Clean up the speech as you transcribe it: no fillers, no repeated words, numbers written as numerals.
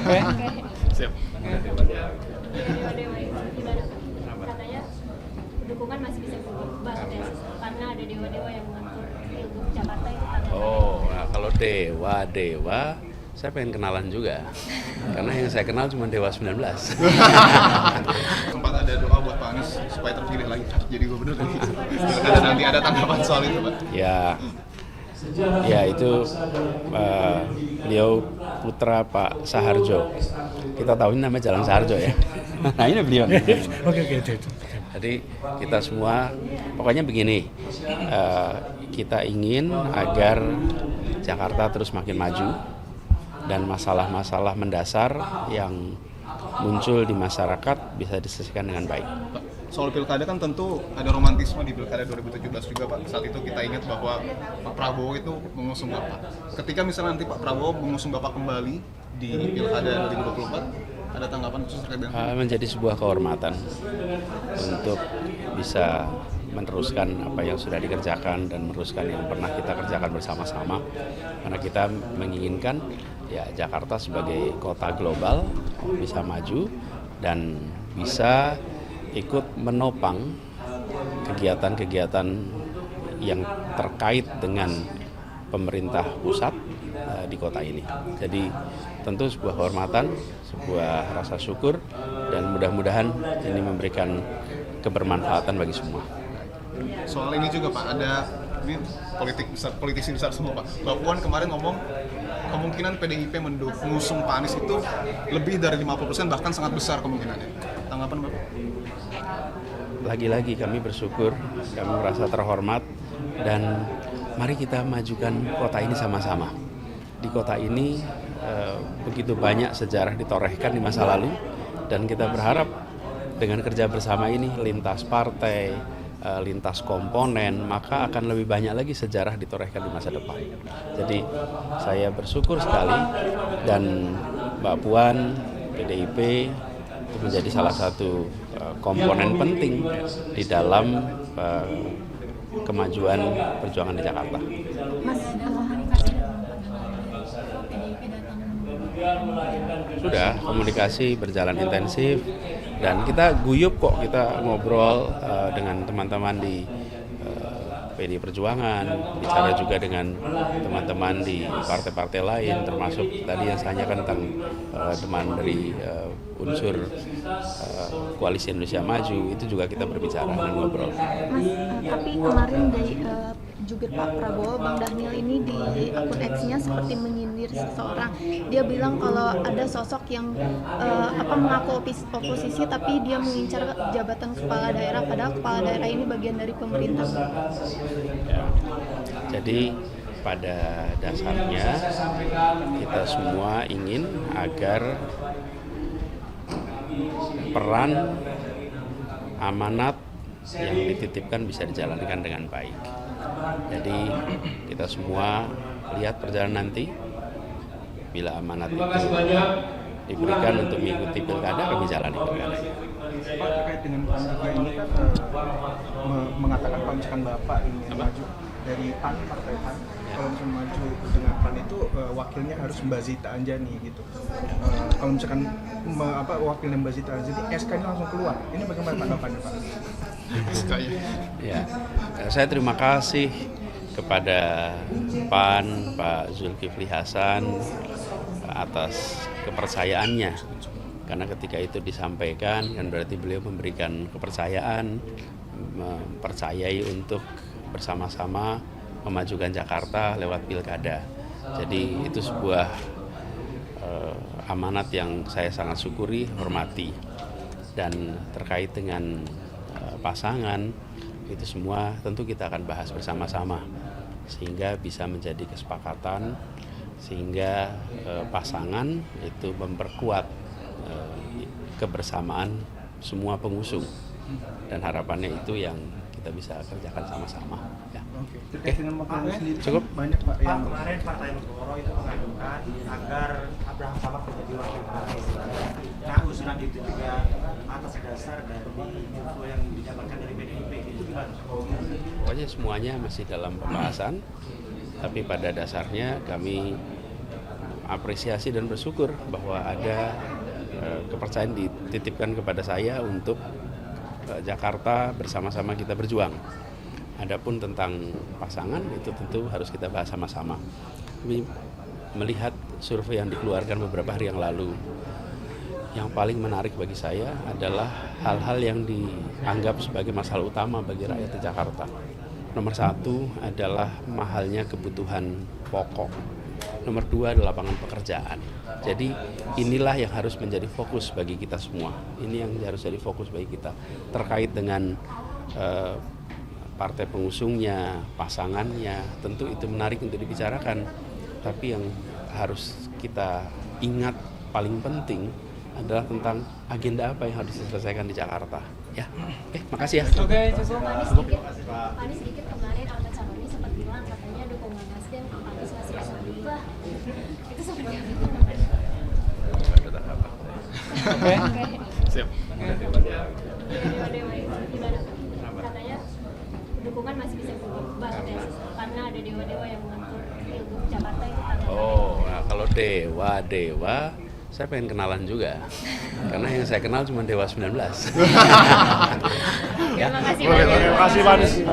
Oke. Siap. Dewa-dewa itu gimana Pak? Katanya dukungan masih bisa berubah ya, karena ada dewa-dewa yang mengatur Pilgub Jakarta itu tanggal. Oh, nah kalau dewa, saya pengen kenalan juga. Karena yang saya kenal cuma Dewa 19. Sempat ada doa buat Pak Anies supaya terpilih lagi jadi gubernur lagi. Ada nanti ada tanggapan soal itu, Pak? Ya itu beliau putra Pak Saharjo. Kita tahu ini namanya Jalan Saharjo ya. Nah ini beliau. Oke. Jadi kita semua pokoknya begini, kita ingin agar Jakarta terus makin maju dan masalah-masalah mendasar yang muncul di masyarakat bisa diselesaikan dengan baik. Pak, soal pilkada kan tentu ada romantisme di pilkada 2017 juga, Pak. Saat itu kita ingat bahwa Pak Prabowo itu mengusung Bapak. Ketika misalnya nanti Pak Prabowo mengusung Bapak kembali di pilkada 2024, ada tanggapan khusus terkait dengan Menjadi sebuah kehormatan untuk bisa meneruskan apa yang sudah dikerjakan dan meneruskan yang pernah kita kerjakan bersama-sama, karena kita menginginkan ya Jakarta sebagai kota global bisa maju dan bisa ikut menopang kegiatan-kegiatan yang terkait dengan pemerintah pusat di kota ini. Jadi tentu sebuah kehormatan, sebuah rasa syukur, dan mudah-mudahan ini memberikan kebermanfaatan bagi semua. soal ini juga, Pak. Ada ini politisi besar semua, Pak. Mbak Puan kemarin ngomong kemungkinan PDIP mengusung Pak Anies itu lebih dari 50%, bahkan sangat besar kemungkinannya. Tanggapan Bapak? Lagi-lagi kami bersyukur, kami merasa terhormat, dan mari kita majukan kota ini sama-sama. Di kota ini begitu banyak sejarah ditorehkan di masa lalu, dan kita berharap dengan kerja bersama ini lintas partai, lintas komponen, maka akan lebih banyak lagi sejarah ditorehkan di masa depan. Jadi saya bersyukur sekali, dan Mbak Puan, PDIP itu menjadi salah satu komponen penting di dalam kemajuan perjuangan di Jakarta. Mas, Sudah, komunikasi berjalan intensif dan kita guyup kok, kita ngobrol dengan teman-teman di PD Perjuangan, bicara juga dengan teman-teman di partai-partai lain, termasuk tadi yang saya tanyakan tentang teman dari unsur Koalisi Indonesia Maju, itu juga kita berbicara dan ngobrol. Mas, tapi kemarin dari jubir Pak Prabowo, Bang Daniel ini di akun X-nya seperti menyindir seseorang. Dia bilang kalau ada sosok yang mengaku oposisi tapi dia mengincar jabatan kepala daerah, padahal kepala daerah ini bagian dari pemerintah. Ya. Jadi pada dasarnya kita semua ingin agar peran amanat yang dititipkan bisa dijalankan dengan baik. Jadi kita semua lihat perjalanan nanti, bila amanat itu diberikan untuk mengikuti pilkada, kami jalani pilkada. Pak, terkait dengan PAN juga ini kan mengatakan kalau misalkan Bapak ingin maju dari PAN, partai PAN, kalau misalkan maju dengan PAN itu wakilnya harus Mbak Zita Anjani gitu. Kalau misalkan wakilnya Mbak Zita Anjani, SK-nya langsung keluar. Ini bagaimana tanggapannya, Pak? Ya, saya terima kasih kepada PAN, Pak Zulkifli Hasan atas kepercayaannya, karena ketika itu disampaikan kan berarti beliau memberikan kepercayaan, mempercayai untuk bersama-sama memajukan Jakarta lewat pilkada. Jadi itu sebuah amanat yang saya sangat syukuri, hormati. Dan terkait dengan pasangan, itu semua tentu kita akan bahas bersama-sama sehingga bisa menjadi kesepakatan, sehingga pasangan itu memperkuat kebersamaan semua pengusung, dan harapannya itu yang kita bisa kerjakan sama-sama. Ya. Terkait dengan wakilnya sendiri, cukup. Banyak Pak yang Kemarin Partai Menpora itu mengajukan agar Abraham Samad menjadi wakil presiden. Nah, usulan itu juga atas dasar dari info yang didapatkan dari PDIP, itu gimana? Pokoknya semuanya masih dalam pembahasan, tapi pada dasarnya kami apresiasi dan bersyukur bahwa ada kepercayaan dititipkan kepada saya untuk Jakarta bersama-sama kita berjuang. Adapun tentang pasangan itu tentu harus kita bahas sama-sama. Tapi melihat survei yang dikeluarkan beberapa hari yang lalu, yang paling menarik bagi saya adalah hal-hal yang dianggap sebagai masalah utama bagi rakyat di Jakarta. Nomor 1 adalah mahalnya kebutuhan pokok. Nomor 2 adalah lapangan pekerjaan. Jadi inilah yang harus menjadi fokus bagi kita semua. Ini yang harus jadi fokus bagi kita. Terkait dengan partai pengusungnya, pasangannya, tentu itu menarik untuk dibicarakan. Tapi yang harus kita ingat paling penting adalah tentang agenda apa yang harus diselesaikan di Jakarta. Ya, makasih ya. Pak Anies sedikit kemarin Ahmad Saroni sempat bilang katanya dukungan Nasdem Pak Anies masih bisa berubah. Itu seperti apa? Oke. Siap. Dewa-dewa itu gimana? Katanya dukungan masih bisa berubah karena ada dewa-dewa yang mengatur pilgub Jakarta itu tanggal. Nah kalau dewa, saya pengen kenalan juga. Karena yang saya kenal cuma Dewa 19. Terima kasih banyak. Terima kasih Pak Anies.